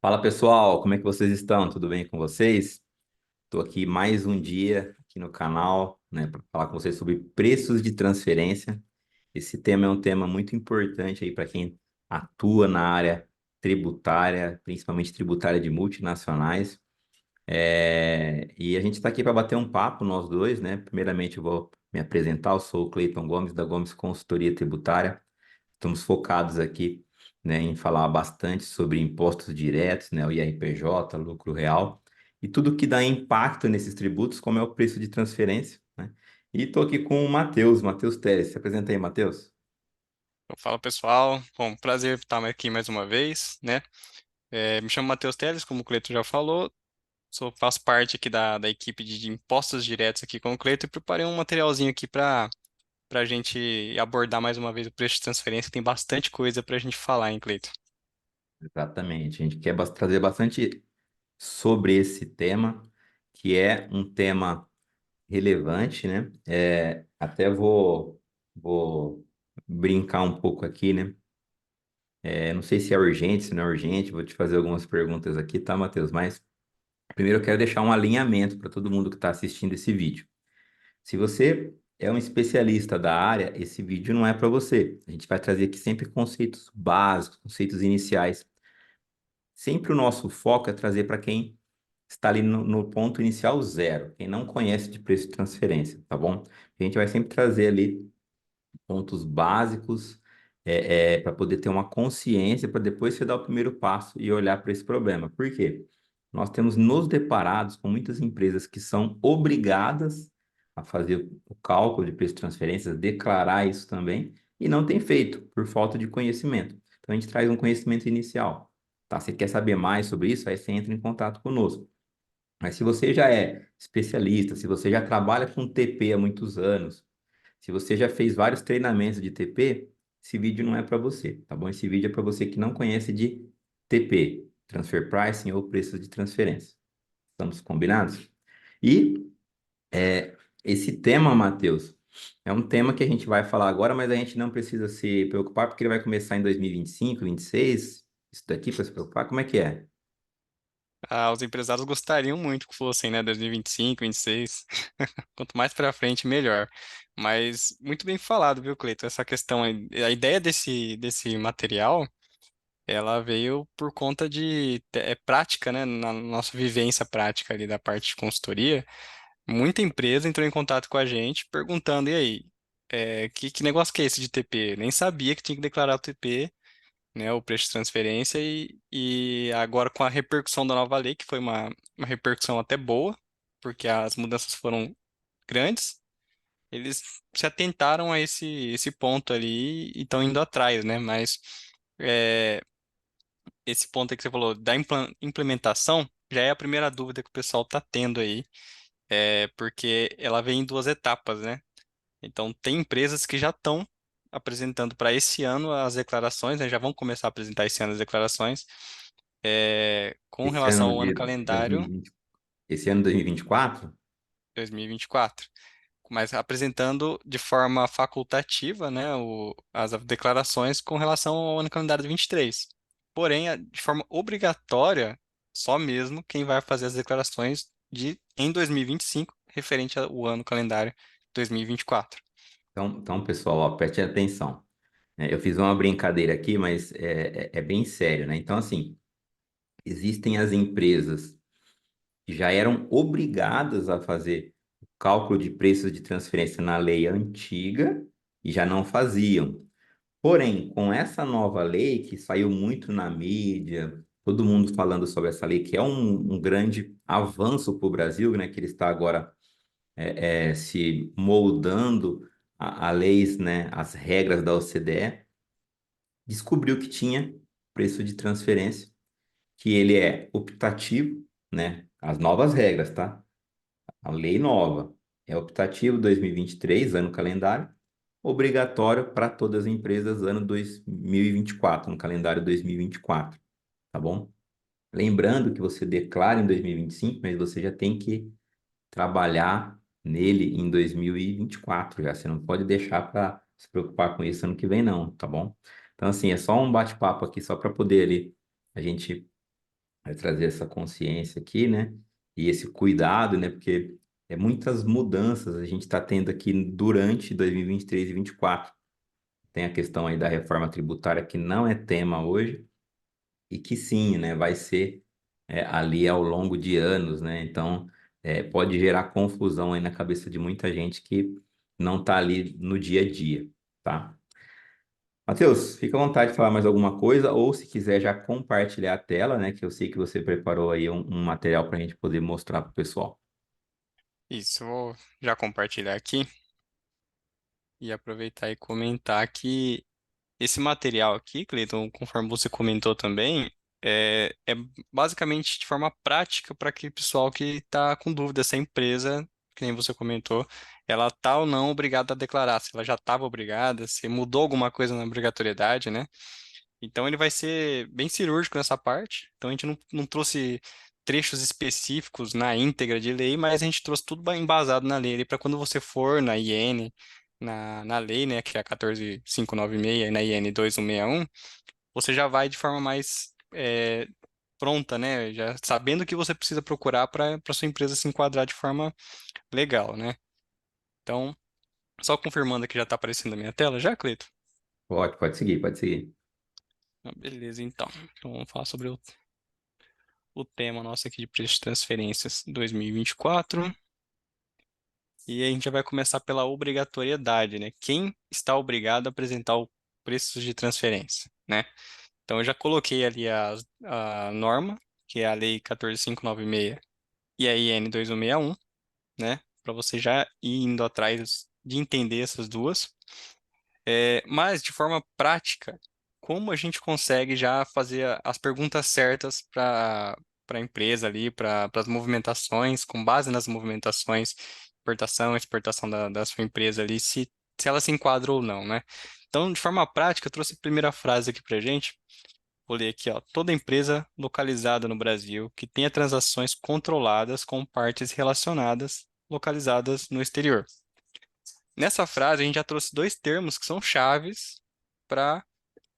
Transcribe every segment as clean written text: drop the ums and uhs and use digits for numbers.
Fala pessoal, como é que vocês estão? Tudo bem com vocês? Estou aqui mais um dia aqui no canal, né, para falar com vocês sobre preços de transferência. Esse tema é um tema muito importante aí para quem atua na área tributária, principalmente tributária de multinacionais. E a gente está aqui para bater um papo, nós dois, né? Primeiramente, eu vou me apresentar. Eu sou o Cleiton Gomes, da Gomes Consultoria Tributária. Estamos focados aqui, né, em falar bastante sobre impostos diretos, né, o IRPJ, lucro real, e tudo que dá impacto nesses tributos, como é o preço de transferência, né? E estou aqui com o Matheus Teres. Se apresenta aí, Matheus. Fala pessoal, bom, prazer estar aqui mais uma vez, né? Me chamo Matheus Teles, como o Cleiton já falou, faço parte aqui da equipe de impostos diretos aqui com o Cleiton e preparei um materialzinho aqui para a gente abordar mais uma vez o preço de transferência, que tem bastante coisa para a gente falar, hein, Cleiton? Exatamente. A gente quer trazer bastante sobre esse tema, que é um tema relevante, né? Vou brincar um pouco aqui, né? Não sei se é urgente, se não é urgente, vou te fazer algumas perguntas aqui, tá, Matheus? Mas primeiro eu quero deixar um alinhamento para todo mundo que está assistindo esse vídeo. Se você é um especialista da área, esse vídeo não é para você. A gente vai trazer aqui sempre conceitos básicos, conceitos iniciais. Sempre o nosso foco é trazer para quem está ali no ponto inicial zero, quem não conhece de preço de transferência, tá bom? A gente vai sempre trazer ali pontos básicos para poder ter uma consciência para depois você dar o primeiro passo e olhar para esse problema. Por quê? Nós temos nos deparados com muitas empresas que são obrigadas a fazer o cálculo de preço de transferências, declarar isso também, e não tem feito por falta de conhecimento. Então a gente traz um conhecimento inicial. Tá? Você quer saber mais sobre isso? Aí você entra em contato conosco. Mas se você já é especialista, se você já trabalha com TP há muitos anos, se você já fez vários treinamentos de TP, esse vídeo não é para você, tá bom? Esse vídeo é para você que não conhece de TP, Transfer Pricing ou preços de transferência. Estamos combinados? E esse tema, Matheus, é um tema que a gente vai falar agora, mas a gente não precisa se preocupar porque ele vai começar em 2025, 26. Isso daqui para se preocupar, como é que é? Os empresários gostariam muito que fossem, né, 2025, 26. Quanto mais para frente, melhor. Mas muito bem falado, viu, Cleiton? Essa questão, aí, a ideia desse material ela veio por conta de prática, né? Na nossa vivência prática ali da parte de consultoria, muita empresa entrou em contato com a gente perguntando, e aí, que negócio que é esse de TP? Nem sabia que tinha que declarar o TP, né? O preço de transferência, e agora com a repercussão da nova lei, que foi uma repercussão até boa, porque as mudanças foram grandes, eles se atentaram a esse ponto ali e estão indo atrás, né? Mas é, esse ponto aí que você falou da implementação já é a primeira dúvida que o pessoal está tendo aí, porque ela vem em duas etapas, né? Então, tem empresas que já estão apresentando para esse ano as declarações, né? Já vão começar a apresentar esse ano as declarações, com Esse relação ano ao ano de calendário 2020, esse ano de 2024? 2024, mas apresentando de forma facultativa, né, as declarações com relação ao ano calendário de 23. Porém, de forma obrigatória, só mesmo quem vai fazer as declarações em 2025, referente ao ano calendário 2024. Então, pessoal, ó, preste atenção. Eu fiz uma brincadeira aqui, mas é bem sério, né? Então, assim, existem as empresas que já eram obrigadas a fazer o cálculo de preços de transferência na lei antiga e já não faziam. Porém, com essa nova lei que saiu muito na mídia, todo mundo falando sobre essa lei, que é um grande avanço para o Brasil, né? Que ele está agora se moldando a leis, né? As regras da OCDE, descobriu que tinha preço de transferência, que ele é optativo, né? As novas regras, tá? A lei nova é optativo 2023, ano calendário, obrigatório para todas as empresas ano 2024, no calendário 2024, tá bom? Lembrando que você declara em 2025, mas você já tem que trabalhar nele em 2024 já. Você não pode deixar para se preocupar com isso ano que vem, não, tá bom? Então, assim, é só um bate-papo aqui, só para poder ali a gente vai trazer essa consciência aqui, né? E esse cuidado, né? Porque muitas mudanças a gente está tendo aqui durante 2023 e 2024. Tem a questão aí da reforma tributária que não é tema hoje e que sim, né? Vai ser ali ao longo de anos, né? Então, pode gerar confusão aí na cabeça de muita gente que não está ali no dia a dia, tá? Matheus, fica à vontade de falar mais alguma coisa, ou se quiser já compartilhar a tela, né? Que eu sei que você preparou aí um material para a gente poder mostrar para o pessoal. Isso, vou já compartilhar aqui e aproveitar e comentar que esse material aqui, Cleiton, conforme você comentou também, é basicamente de forma prática para aquele pessoal que está com dúvida se a empresa, que nem você comentou, ela está ou não obrigada a declarar, se ela já estava obrigada, se mudou alguma coisa na obrigatoriedade, né? Então ele vai ser bem cirúrgico nessa parte. Então a gente não trouxe trechos específicos na íntegra de lei, mas a gente trouxe tudo embasado na lei para quando você for na IN, na lei, né, que é a 14596 e na IN 2161, você já vai de forma mais pronta, né, já sabendo o que você precisa procurar para sua empresa se enquadrar de forma legal, né? Então, só confirmando que já está aparecendo na minha tela, já, Cleito? Pode seguir, pode seguir. Ah, beleza, então. Então vamos falar sobre o tema nosso aqui de preço de transferências 2024. E a gente já vai começar pela obrigatoriedade, né? Quem está obrigado a apresentar o preço de transferência, né? Então eu já coloquei ali a norma, que é a Lei 14.596 e a IN 2161, né? Para você já ir indo atrás de entender essas duas. Mas, de forma prática, como a gente consegue já fazer as perguntas certas para a empresa ali, para as movimentações, com base nas movimentações, importação, exportação da sua empresa ali, se ela se enquadra ou não, né? Então, de forma prática, eu trouxe a primeira frase aqui para a gente. Vou ler aqui, ó. Toda empresa localizada no Brasil que tenha transações controladas com partes relacionadas localizadas no exterior. Nessa frase, a gente já trouxe dois termos que são chaves para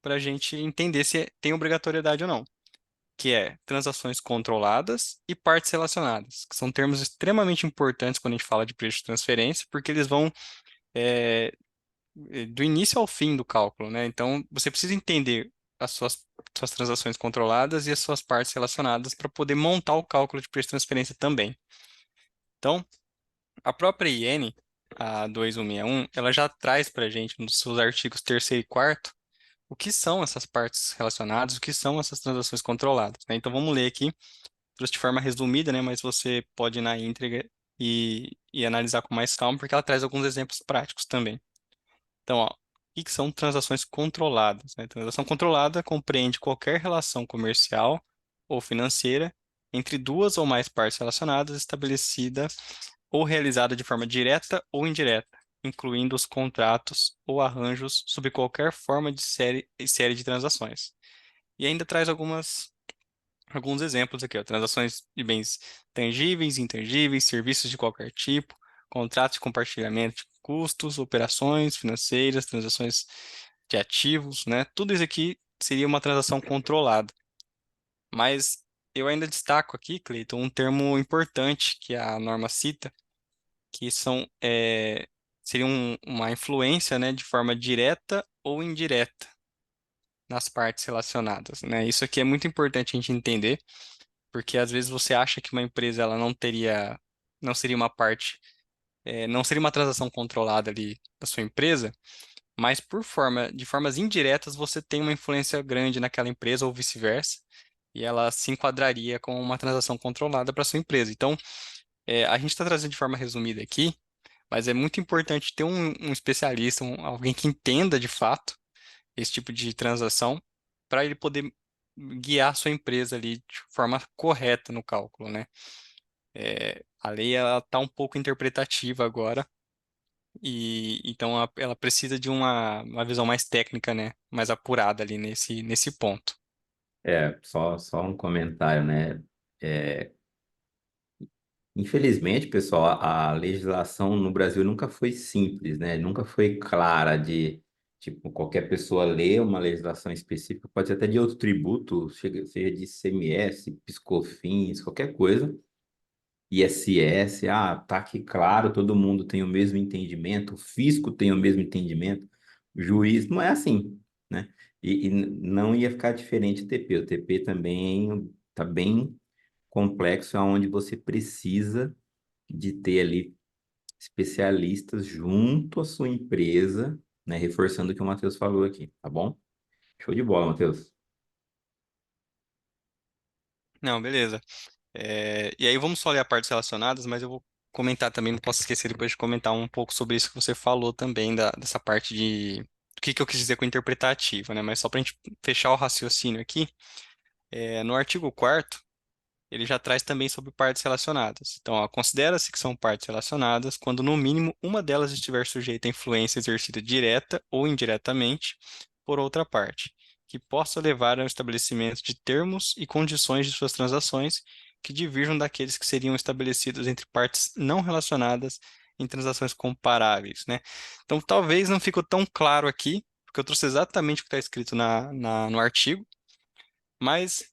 a gente entender se tem obrigatoriedade ou não, que é transações controladas e partes relacionadas, que são termos extremamente importantes quando a gente fala de preço de transferência, porque eles vão é, do início ao fim do cálculo, né? Então, você precisa entender as suas transações controladas e as suas partes relacionadas para poder montar o cálculo de preço de transferência também. Então, a própria IN, a 2161, ela já traz para a gente, nos seus artigos 3º e 4º, o que são essas partes relacionadas, o que são essas transações controladas, né? Então vamos ler aqui, trouxe de forma resumida, né? Mas você pode ir na íntegra e analisar com mais calma, porque ela traz alguns exemplos práticos também. Então, ó, o que são transações controladas, né? Transação controlada compreende qualquer relação comercial ou financeira entre duas ou mais partes relacionadas estabelecida ou realizada de forma direta ou indireta, incluindo os contratos ou arranjos sob qualquer forma de série de transações. E ainda traz alguns exemplos aqui, ó, transações de bens tangíveis, intangíveis, serviços de qualquer tipo, contratos de compartilhamento de custos, operações financeiras, transações de ativos, né? Tudo isso aqui seria uma transação controlada. Mas eu ainda destaco aqui, Cleiton, um termo importante que a norma cita, que seria uma influência, né, de forma direta ou indireta nas partes relacionadas, né? Isso aqui é muito importante a gente entender, porque às vezes você acha que uma empresa ela não seria uma parte, não seria uma transação controlada ali da sua empresa, mas de formas indiretas você tem uma influência grande naquela empresa ou vice-versa, e ela se enquadraria com uma transação controlada para sua empresa. Então, a gente está trazendo de forma resumida aqui, mas é muito importante ter um especialista, alguém que entenda de fato esse tipo de transação, para ele poder guiar a sua empresa ali de forma correta no cálculo, né? A lei ela está um pouco interpretativa agora e então ela precisa de uma visão mais técnica, né? Mais apurada ali nesse ponto. Só um comentário, né? É, Infelizmente, pessoal, a legislação no Brasil nunca foi simples, né? Nunca foi clara Tipo, qualquer pessoa lê uma legislação específica, pode ser até de outro tributo, seja de ICMS, PiscoFins, qualquer coisa. ISS, tá aqui claro, todo mundo tem o mesmo entendimento, o fisco tem o mesmo entendimento, o juiz, não é assim, né? E não ia ficar diferente o TP. O TP também está bem complexo, aonde você precisa de ter ali especialistas junto à sua empresa, né? Reforçando o que o Matheus falou aqui, tá bom? Show de bola, Matheus. Não, beleza. E aí vamos só ler a partes relacionadas, mas eu vou comentar também, não posso esquecer depois de comentar um pouco sobre isso que você falou também, dessa parte de o que eu quis dizer com interpretativa, né? Mas só para a gente fechar o raciocínio aqui, no artigo 4º, ele já traz também sobre partes relacionadas. Então, ó, considera-se que são partes relacionadas quando, no mínimo, uma delas estiver sujeita à influência exercida direta ou indiretamente por outra parte, que possa levar ao estabelecimento de termos e condições de suas transações que divirjam daqueles que seriam estabelecidos entre partes não relacionadas em transações comparáveis, né? Então, talvez não ficou tão claro aqui, porque eu trouxe exatamente o que está escrito no artigo, mas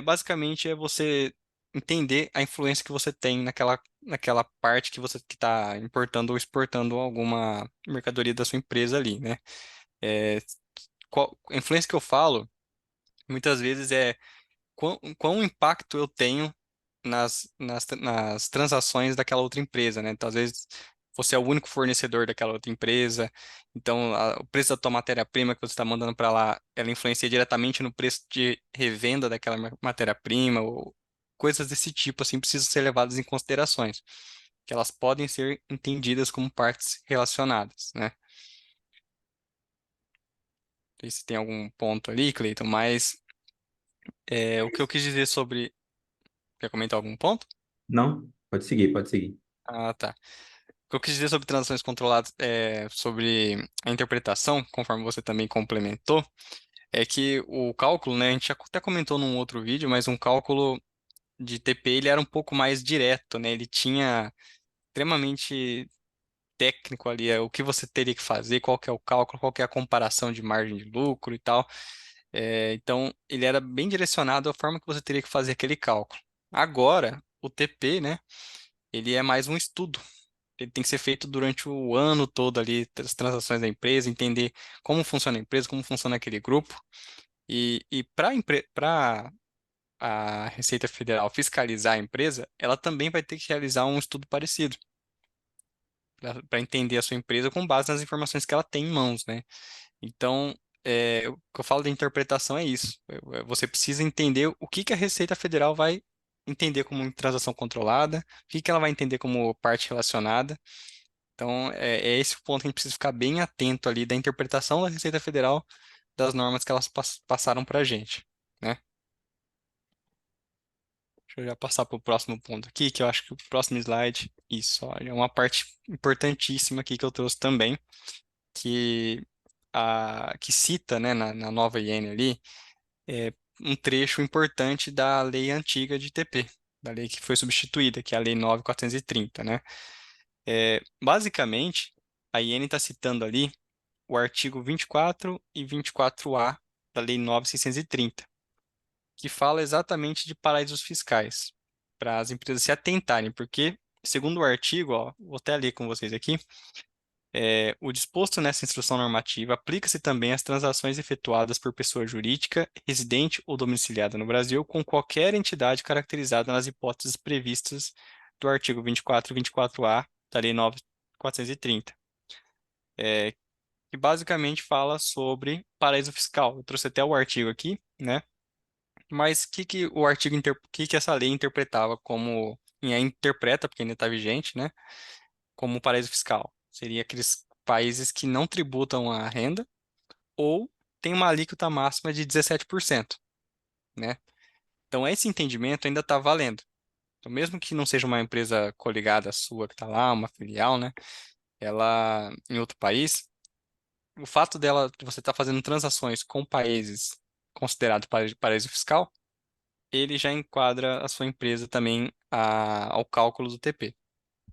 basicamente é você entender a influência que você tem naquela parte que você está importando ou exportando alguma mercadoria da sua empresa ali, né? É, a influência que eu falo, muitas vezes quão impacto eu tenho nas transações daquela outra empresa, né? Então, às vezes, você é o único fornecedor daquela outra empresa, então o preço da tua matéria-prima que você está mandando para lá, ela influencia diretamente no preço de revenda daquela matéria-prima, ou coisas desse tipo, assim, precisam ser levadas em considerações, que elas podem ser entendidas como partes relacionadas, né? Não sei se tem algum ponto ali, Cleiton, mas o que eu quis dizer sobre... Quer comentar algum ponto? Não? Pode seguir, pode seguir. Ah, tá. O que eu quis dizer sobre transações controladas, sobre a interpretação, conforme você também complementou, é que o cálculo, né, a gente já até comentou num outro vídeo, mas um cálculo de TP ele era um pouco mais direto, né? Ele tinha extremamente técnico ali, o que você teria que fazer, qual que é o cálculo, qual que é a comparação de margem de lucro e tal. Então, ele era bem direcionado à forma que você teria que fazer aquele cálculo. Agora, o TP, né, ele é mais um estudo. Ele tem que ser feito durante o ano todo ali, as transações da empresa, entender como funciona a empresa, como funciona aquele grupo. E para a Receita Federal fiscalizar a empresa, ela também vai ter que realizar um estudo parecido, para entender a sua empresa com base nas informações que ela tem em mãos, né? Então, o que eu falo de interpretação é isso. Você precisa entender o que que a Receita Federal vai entender como transação controlada, o que que ela vai entender como parte relacionada. Então, é esse o ponto que a gente precisa ficar bem atento ali da interpretação da Receita Federal das normas que elas passaram para a gente, né? Deixa eu já passar para o próximo ponto aqui, que eu acho que o próximo slide, isso, olha, é uma parte importantíssima aqui que eu trouxe também, que, que cita, né, na nova IN ali, um trecho importante da lei antiga de TP, da lei que foi substituída, que é a Lei 9.430, né? Basicamente, a IN está citando ali o artigo 24 e 24A da Lei 9.630, que fala exatamente de paraísos fiscais, para as empresas se atentarem, porque, segundo o artigo, ó, vou até ler com vocês aqui, o disposto nessa instrução normativa aplica-se também às transações efetuadas por pessoa jurídica, residente ou domiciliada no Brasil, com qualquer entidade caracterizada nas hipóteses previstas do artigo 24 e 24A da Lei 9.430. Que basicamente fala sobre paraíso fiscal. Eu trouxe até o artigo aqui, né? Mas que o artigo, que essa lei interpretava como, e a interpreta, porque ainda está vigente, né? Como paraíso fiscal. Seria aqueles países que não tributam a renda ou tem uma alíquota máxima de 17%, né? Então, esse entendimento ainda está valendo. Então, mesmo que não seja uma empresa coligada à sua que está lá, uma filial, né? Ela em outro país, o fato de você estar fazendo transações com países considerados paraíso fiscal, ele já enquadra a sua empresa também ao cálculo do TP.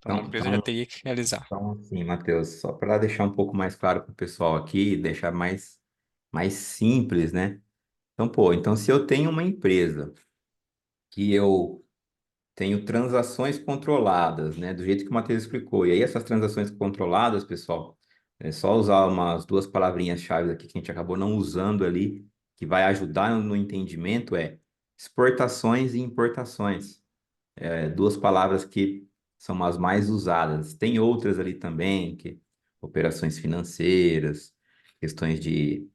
Então, a Então, empresa já então, teria que realizar. então assim, Matheus, só para deixar um pouco mais claro para o pessoal aqui, deixar mais simples, né? Então, pô, então se eu tenho uma empresa que eu tenho transações controladas, né? Do jeito que o Matheus explicou. E aí, essas transações controladas, pessoal, é só usar umas duas palavrinhas-chave aqui que a gente acabou não usando ali, que vai ajudar no entendimento, é exportações e importações. É, duas palavras que são as mais usadas. Tem outras ali também, que operações financeiras, questões de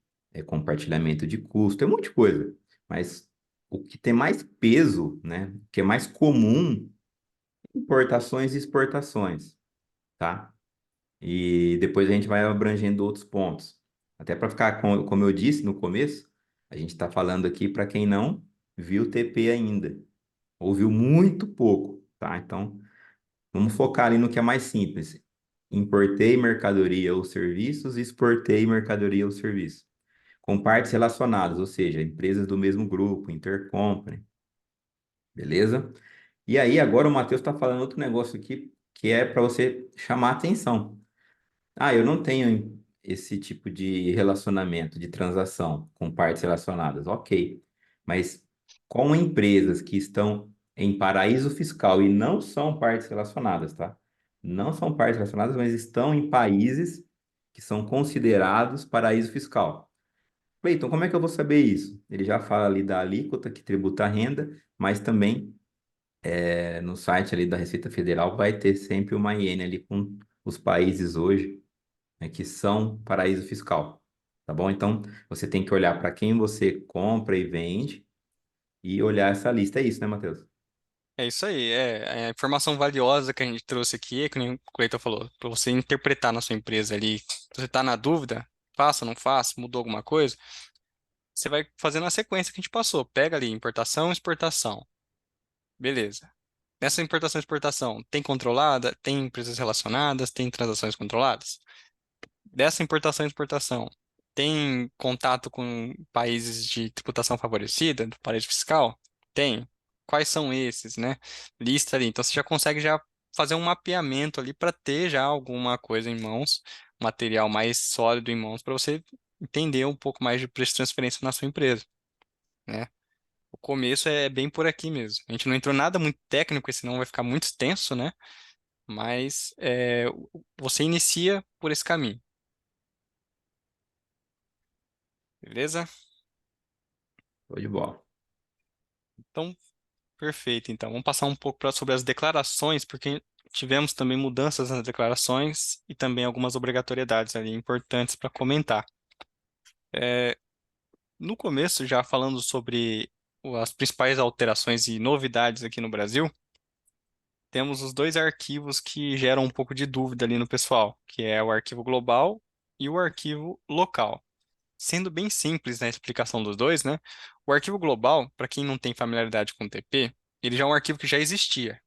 compartilhamento de custo, tem um monte de coisa. Mas o que tem mais peso, né? O que é mais comum, importações e exportações, tá? E depois a gente vai abrangendo outros pontos. Até para ficar, como eu disse no começo, a gente está falando aqui para quem não viu TP ainda, ou viu muito pouco, tá? Então, vamos focar ali no que é mais simples. Importei mercadoria ou serviços, exportei mercadoria ou serviço. Com partes relacionadas, ou seja, empresas do mesmo grupo, intercompany, beleza? E aí, agora o Matheus está falando outro negócio aqui que é para você chamar a atenção. Ah, eu não tenho esse tipo de relacionamento, de transação com partes relacionadas. Ok. Mas com empresas que estão em paraíso fiscal e não são partes relacionadas, tá? Não são partes relacionadas, mas estão em países que são considerados paraíso fiscal. Cleiton, como é que eu vou saber isso? Ele já fala ali da alíquota que tributa a renda, mas também no site ali da Receita Federal vai ter sempre uma IN ali com os países hoje, né, que são paraíso fiscal, tá bom? Então, você tem que olhar para quem você compra e vende e olhar essa lista. É isso, né, Matheus? É isso aí, é a informação valiosa que a gente trouxe aqui, é que nem o Cleiton falou, para você interpretar na sua empresa ali. Se você está na dúvida, faça, não faça, mudou alguma coisa, você vai fazendo a sequência que a gente passou. Pega ali, importação, exportação. Beleza. Nessa importação e exportação, tem controlada? Tem empresas relacionadas? Tem transações controladas? Dessa importação e exportação, tem contato com países de tributação favorecida, do paraíso fiscal? Tem. Quais são esses, né? Lista ali. Então você já consegue já fazer um mapeamento ali para ter já alguma coisa em mãos, um material mais sólido em mãos para você entender um pouco mais de preço de transferência na sua empresa, né? O começo é bem por aqui mesmo. A gente não entrou nada muito técnico, senão vai ficar muito extenso, né? Mas você inicia por esse caminho, beleza? Show de bola. Então, perfeito. Então, vamos passar um pouco sobre as declarações, porque tivemos também mudanças nas declarações e também algumas obrigatoriedades ali importantes para comentar. No começo, já falando sobre as principais alterações e novidades aqui no Brasil, temos os dois arquivos que geram um pouco de dúvida ali no pessoal, que é o arquivo global e o arquivo local. Sendo bem simples na explicação dos dois, né? O arquivo global, para quem não tem familiaridade com o TP, ele já é um arquivo que já existia.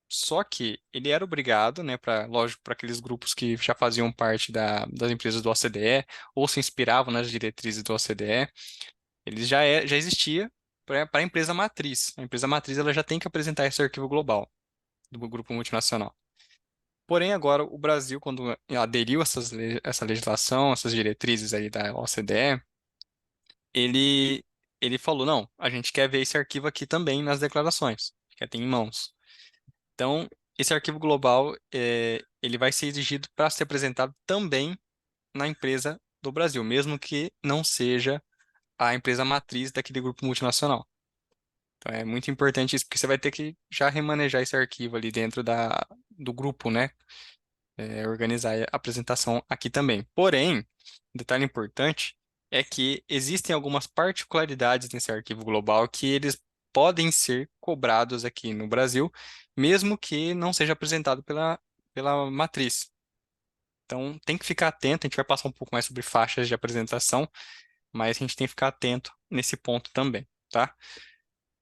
Só que ele era obrigado, né, lógico, para aqueles grupos que já faziam parte das empresas do OCDE ou se inspiravam nas diretrizes do OCDE, ele já existia para a empresa matriz. A empresa matriz ela já tem que apresentar esse arquivo global do grupo multinacional. Porém, agora o Brasil, quando aderiu a essa legislação, essas diretrizes aí da OCDE, ele, ele falou, não, a gente quer ver esse arquivo aqui também nas declarações, quer ter em mãos. Então, esse arquivo global, ele vai ser exigido para ser apresentado também na empresa do Brasil, mesmo que não seja a empresa matriz daquele grupo multinacional. Então, é muito importante isso, porque você vai ter que já remanejar esse arquivo ali dentro do grupo, né? Organizar a apresentação aqui também. Porém, um detalhe importante é que existem algumas particularidades nesse arquivo global que eles podem ser cobrados aqui no Brasil, mesmo que não seja apresentado pela matriz. Então, tem que ficar atento, a gente vai passar um pouco mais sobre faixas de apresentação, mas a gente tem que ficar atento nesse ponto também, tá?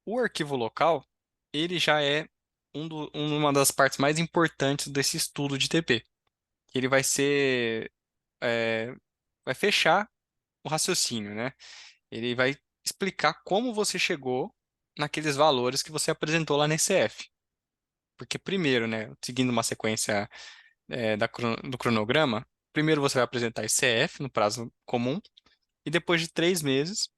O arquivo local, ele já é uma das partes mais importantes desse estudo de TP. Que ele vai ser, é, vai fechar o raciocínio, né? Ele vai explicar como você chegou naqueles valores que você apresentou lá na ECF. Porque primeiro, né, seguindo uma sequência do cronograma, primeiro você vai apresentar ICF no prazo comum, e depois de 3 meses,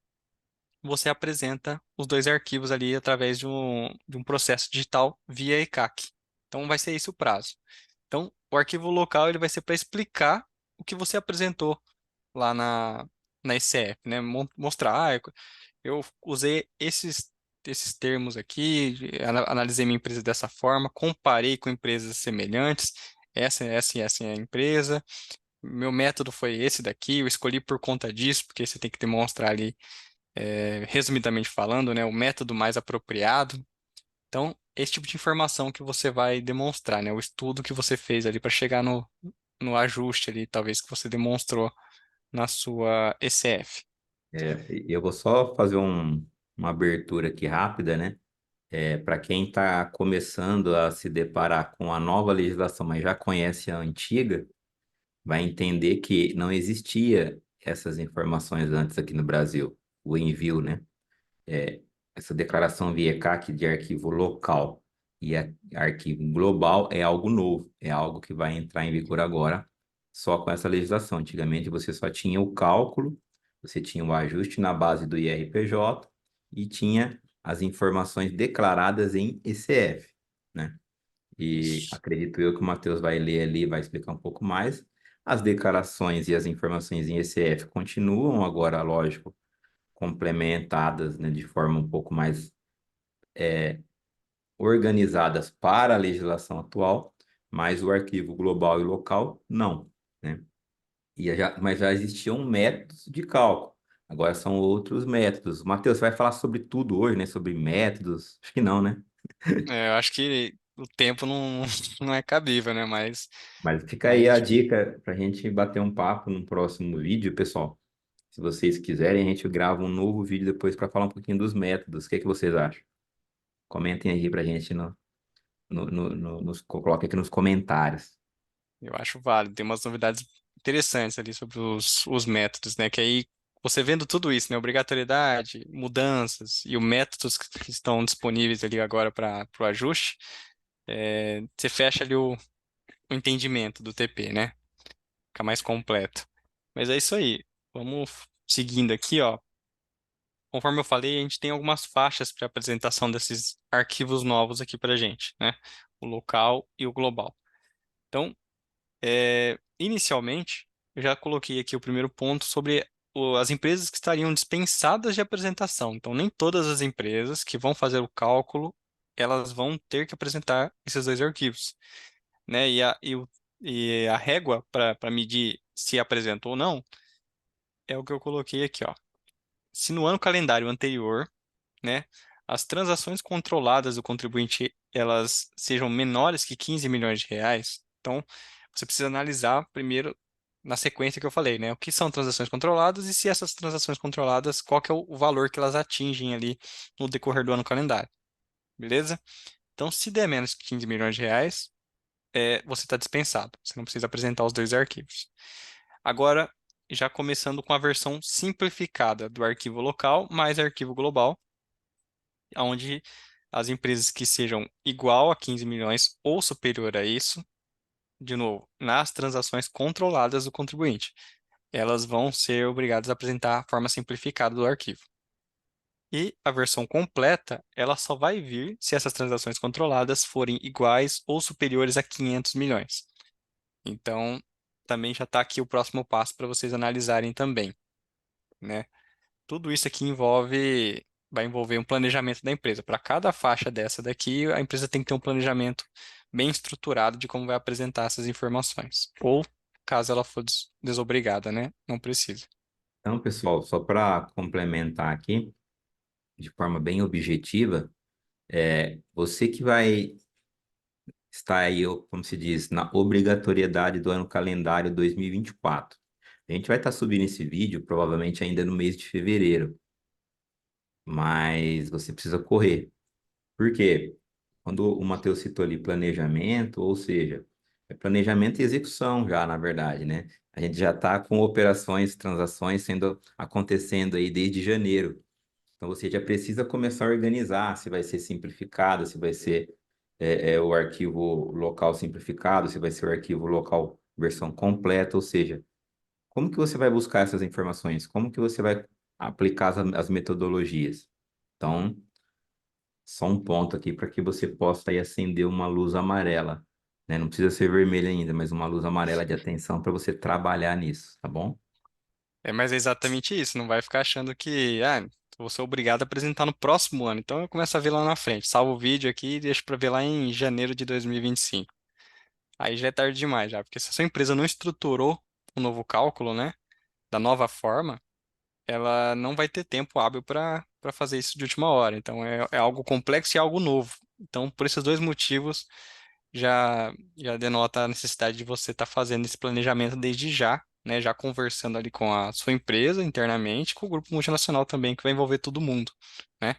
você apresenta os dois arquivos ali através de um processo digital via ECAC. Então, vai ser esse o prazo. Então, o arquivo local ele vai ser para explicar o que você apresentou lá na ICF, né? Mostrar, eu usei esses termos aqui, analisei minha empresa dessa forma, comparei com empresas semelhantes, essa e essa é a empresa, meu método foi esse daqui, eu escolhi por conta disso, porque você tem que demonstrar ali, resumidamente falando, né, o método mais apropriado. Então, esse tipo de informação que você vai demonstrar, né, o estudo que você fez ali para chegar no ajuste ali, talvez que você demonstrou na sua ECF. Eu vou só fazer uma abertura aqui rápida, né? Para quem está começando a se deparar com a nova legislação, mas já conhece a antiga, vai entender que não existia essas informações antes aqui no Brasil, o envio, né? É, essa declaração via CAC de arquivo local e arquivo global é algo novo, é algo que vai entrar em vigor agora, só com essa legislação. Antigamente você só tinha o cálculo, você tinha o ajuste na base do IRPJ e tinha as informações declaradas em ECF, né? E acredito eu que o Matheus vai ler ali, vai explicar um pouco mais. As declarações e as informações em ECF continuam agora, lógico, complementadas, né, de forma um pouco mais organizadas para a legislação atual, mas o arquivo global e local não, né? Mas já existiam métodos de cálculo. Agora são outros métodos. Matheus, você vai falar sobre tudo hoje, né? Sobre métodos? Acho que não, né? Eu acho que o tempo não, não é cabível, né? Mas fica Mas aí a a gente, dica para a gente bater um papo no próximo vídeo, pessoal. Se vocês quiserem, a gente grava um novo vídeo depois para falar um pouquinho dos métodos. O que é que vocês acham? Comentem aí para a gente coloque aqui nos comentários. eu acho válido. Tem umas novidades interessantes ali sobre os métodos, né? Que aí você vendo tudo isso, né? Obrigatoriedade, mudanças e os métodos que estão disponíveis ali agora para o ajuste, você fecha ali o entendimento do TP, né? Fica mais completo. Mas é isso aí. Vamos seguindo aqui, ó. Conforme eu falei, a gente tem algumas faixas para apresentação desses arquivos novos aqui para a gente, né? O local e o global. Então, inicialmente, eu já coloquei aqui o primeiro ponto sobre as empresas que estariam dispensadas de apresentação. Então, nem todas as empresas que vão fazer o cálculo, elas vão ter que apresentar esses dois arquivos, né? E a régua para medir se apresentou ou não é o que eu coloquei aqui, ó. Se no ano calendário anterior, né, as transações controladas do contribuinte elas sejam menores que 15 milhões de reais, então você precisa analisar primeiro na sequência que eu falei, né, o que são transações controladas e se essas transações controladas, qual que é o valor que elas atingem ali no decorrer do ano calendário, beleza? Então, se der menos que 15 milhões de reais, você está dispensado, você não precisa apresentar os dois arquivos. Agora, já começando com a versão simplificada do arquivo local mais arquivo global, onde as empresas que sejam igual a 15 milhões ou superior a isso, de novo, nas transações controladas do contribuinte, elas vão ser obrigadas a apresentar a forma simplificada do arquivo. E a versão completa, ela só vai vir se essas transações controladas forem iguais ou superiores a 500 milhões. Então, também já está aqui o próximo passo para vocês analisarem também, né? Tudo isso aqui vai envolver um planejamento da empresa. Para cada faixa dessa daqui, a empresa tem que ter um planejamento bem estruturado de como vai apresentar essas informações. Ou, caso ela for desobrigada, né? Não precisa. Então, pessoal, só para complementar aqui, de forma bem objetiva, você que vai estar aí, como se diz, na obrigatoriedade do ano calendário 2024. A gente vai estar subindo esse vídeo provavelmente ainda no mês de fevereiro, mas você precisa correr. Por quê? Quando o Matheus citou ali planejamento, ou seja, é planejamento e execução já, na verdade, né? A gente já está com operações, transações acontecendo aí desde janeiro. Então você já precisa começar a organizar se vai ser simplificado, se vai ser é o arquivo local simplificado, se vai ser o arquivo local versão completa, ou seja, como que você vai buscar essas informações? Como que você vai aplicar as metodologias? Então, só um ponto aqui para que você possa aí acender uma luz amarela, né? Não precisa ser vermelha ainda, mas uma luz amarela de atenção para você trabalhar nisso, tá bom? Mas é exatamente isso, não vai ficar achando que, vou ser obrigado a apresentar no próximo ano. Então eu começo a ver lá na frente, salvo o vídeo aqui e deixo para ver lá em janeiro de 2025. Aí já é tarde demais já, porque se a sua empresa não estruturou o novo cálculo, né, da nova forma, ela não vai ter tempo hábil para fazer isso de última hora. Então é algo complexo e algo novo. Então, por esses dois motivos, já denota a necessidade de você estar fazendo esse planejamento desde já, né? Já conversando ali com a sua empresa internamente, com o grupo multinacional também, que vai envolver todo mundo, né?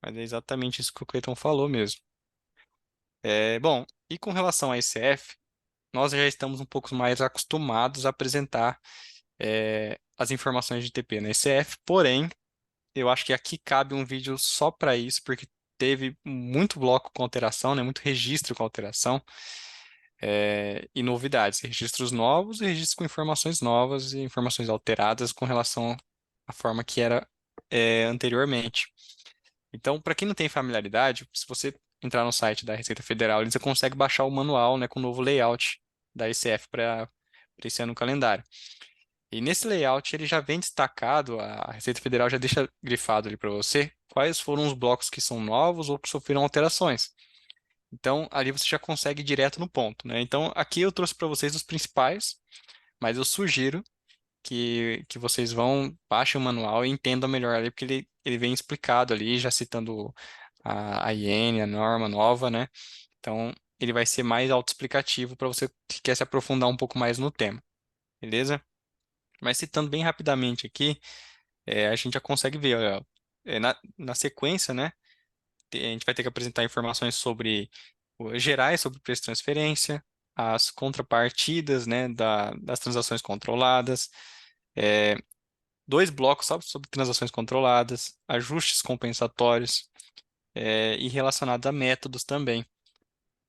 Mas é exatamente isso que o Cleiton falou mesmo. Bom, e com relação à ICF, nós já estamos um pouco mais acostumados a apresentar as informações de TP na ICF, porém, eu acho que aqui cabe um vídeo só para isso, porque teve muito bloco com alteração, né? Muito registro com alteração. E novidades, registros novos e registros com informações novas e informações alteradas com relação à forma que era anteriormente. Então, para quem não tem familiaridade, se você entrar no site da Receita Federal, você consegue baixar o manual, né, com o novo layout da ICF para esse ano calendário. E nesse layout ele já vem destacado, a Receita Federal já deixa grifado ali para você quais foram os blocos que são novos ou que sofreram alterações. Então, ali você já consegue ir direto no ponto, né? Então, aqui eu trouxe para vocês os principais, mas eu sugiro que vocês baixem o manual e entendam melhor ali, porque ele vem explicado ali, já citando a iene, a norma nova, né? Então, ele vai ser mais autoexplicativo para você que quer se aprofundar um pouco mais no tema, beleza? Mas citando bem rapidamente aqui, a gente já consegue ver, olha, na sequência, né? A gente vai ter que apresentar informações sobre gerais sobre o preço de transferência, as contrapartidas, né, das transações controladas, é, dois blocos só sobre transações controladas, ajustes compensatórios, e relacionados a métodos também.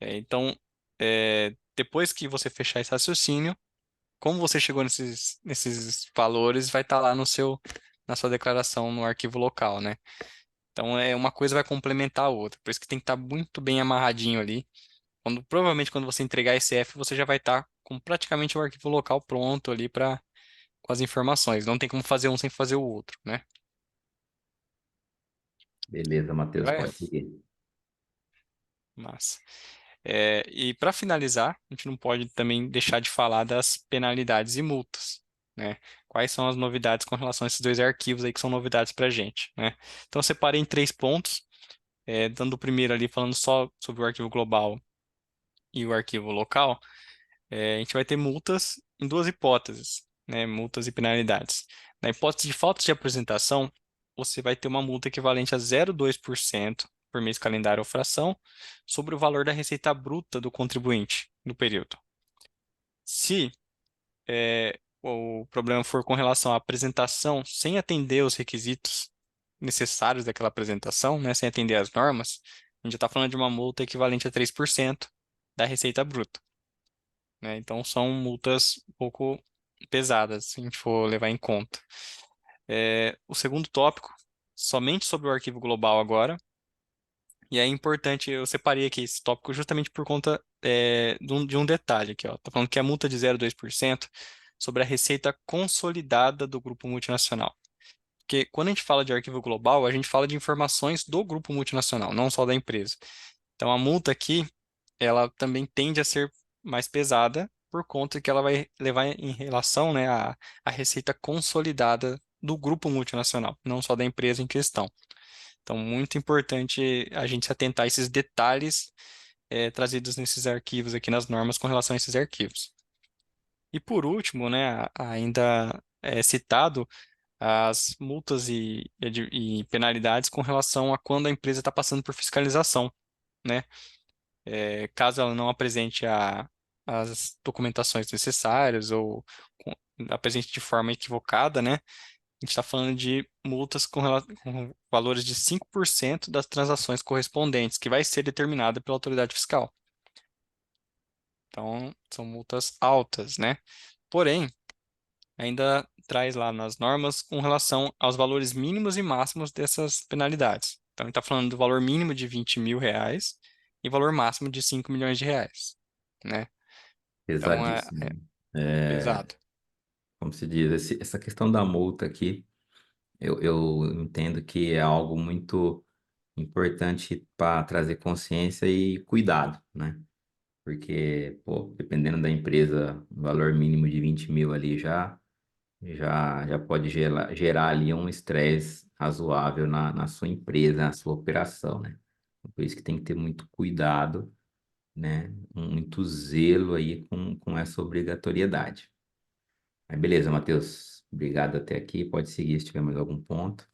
Então, depois que você fechar esse raciocínio, como você chegou nesses valores, vai estar lá na sua declaração no arquivo local, né? Então, uma coisa vai complementar a outra. Por isso que tem que estar muito bem amarradinho ali. Provavelmente quando você entregar esse F, você já vai estar com praticamente o arquivo local pronto ali com as informações. Não tem como fazer um sem fazer o outro, né? Beleza, Matheus, Joia? pode seguir. Massa. E para finalizar, a gente não pode também deixar de falar das penalidades e multas, né? Quais são as novidades com relação a esses dois arquivos aí que são novidades para a gente, né? Então, eu separei em três pontos, dando o primeiro ali falando só sobre o arquivo global e o arquivo local. A gente vai ter multas em duas hipóteses, né? Multas e penalidades. Na hipótese de falta de apresentação, você vai ter uma multa equivalente a 0,2% por mês calendário ou fração sobre o valor da receita bruta do contribuinte no período. Se o problema for com relação à apresentação sem atender os requisitos necessários daquela apresentação, né? Sem atender às normas, a gente já está falando de uma multa equivalente a 3% da receita bruta, né? Então são multas um pouco pesadas, se a gente for levar em conta. O segundo tópico, somente sobre o arquivo global agora, e é importante, eu separei aqui esse tópico justamente por conta de um detalhe aqui, ó. Tá falando que a multa de 0,2% sobre a receita consolidada do grupo multinacional. Porque quando a gente fala de arquivo global, a gente fala de informações do grupo multinacional, não só da empresa. Então a multa aqui ela também tende a ser mais pesada por conta que ela vai levar em relação, né, à receita consolidada do grupo multinacional, não só da empresa em questão. Então, muito importante a gente se atentar a esses detalhes trazidos nesses arquivos aqui nas normas com relação a esses arquivos. E por último, né, ainda é citado as multas e penalidades com relação a quando a empresa está passando por fiscalização, né? Caso ela não apresente as documentações necessárias ou apresente de forma equivocada, né? a gente está falando de multas com valores de 5% das transações correspondentes, que vai ser determinada pela autoridade fiscal. Então, são multas altas, né? Porém, ainda traz lá nas normas com relação aos valores mínimos e máximos dessas penalidades. Então, a gente está falando do valor mínimo de R$ 20.000 e valor máximo de R$ 5 milhões, né? Então, é Pesadíssimo. É, pesado. como se diz, essa questão da multa aqui, eu entendo que é algo muito importante para trazer consciência e cuidado, né? Porque, pô, dependendo da empresa, o valor mínimo de 20 mil ali já pode gerar ali um estresse razoável na sua empresa, na sua operação, né? Por isso que tem que ter muito cuidado, né? Muito zelo aí com essa obrigatoriedade. Mas beleza, Matheus. Obrigado até aqui. Pode seguir se tiver mais algum ponto.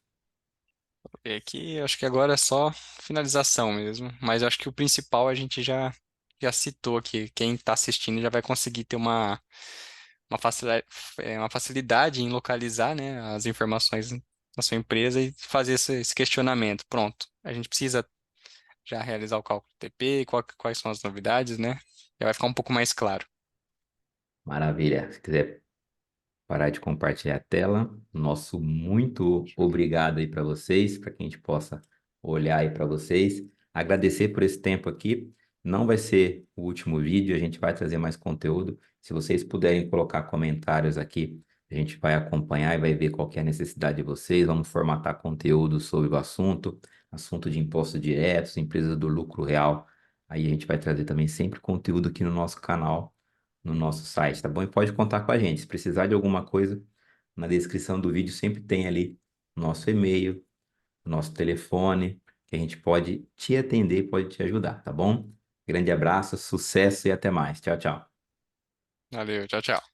E aqui, eu acho que agora é só finalização mesmo, mas eu acho que o principal a gente já citou aqui. Quem está assistindo já vai conseguir ter uma facilidade em localizar, né, as informações na sua empresa e fazer esse questionamento. Pronto, a gente precisa já realizar o cálculo TP, quais são as novidades, né? Já vai ficar um pouco mais claro. Maravilha. Se quiser parar de compartilhar a tela. Nosso muito obrigado aí para vocês, para que a gente possa olhar aí para vocês. Agradecer por esse tempo aqui. Não vai ser o último vídeo, a gente vai trazer mais conteúdo. Se vocês puderem colocar comentários aqui, a gente vai acompanhar e vai ver qual que é a necessidade de vocês. Vamos formatar conteúdo sobre o assunto, assunto de impostos diretos, empresas do lucro real. Aí a gente vai trazer também sempre conteúdo aqui no nosso canal, no nosso site, tá bom? E pode contar com a gente. Se precisar de alguma coisa, na descrição do vídeo sempre tem ali o nosso e-mail, o nosso telefone, que a gente pode te atender e pode te ajudar, tá bom? Grande abraço, sucesso e até mais. Tchau, tchau. Valeu, tchau, tchau.